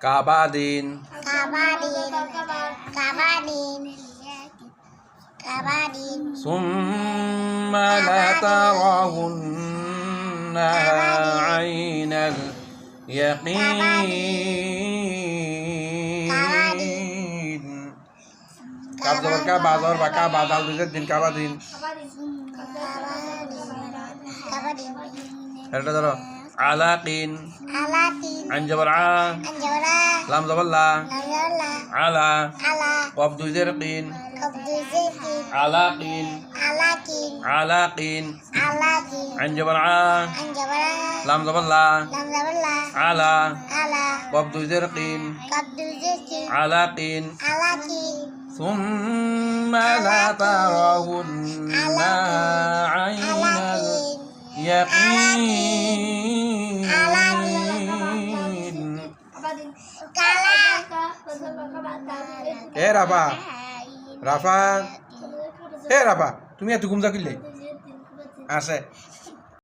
কাবাদিন সুম্মা লাতারাউন্নাহা আইনাল ইয়াকিন কাব জবর কা বাজর বাকা বাদাল দুজের দিন কাবাদিন এটা ধরো আলাকিন আইন জবর আ লাম জবর লা আলা কব দুজের কিন আলাকিন আইন জবর আ লাম জবর লা আলা কব দুজের কিন আলাকিন ثم لترونها عين اليقين রাফা রাফা রাফা তুমি এত ঘুমজা কিনলে আছে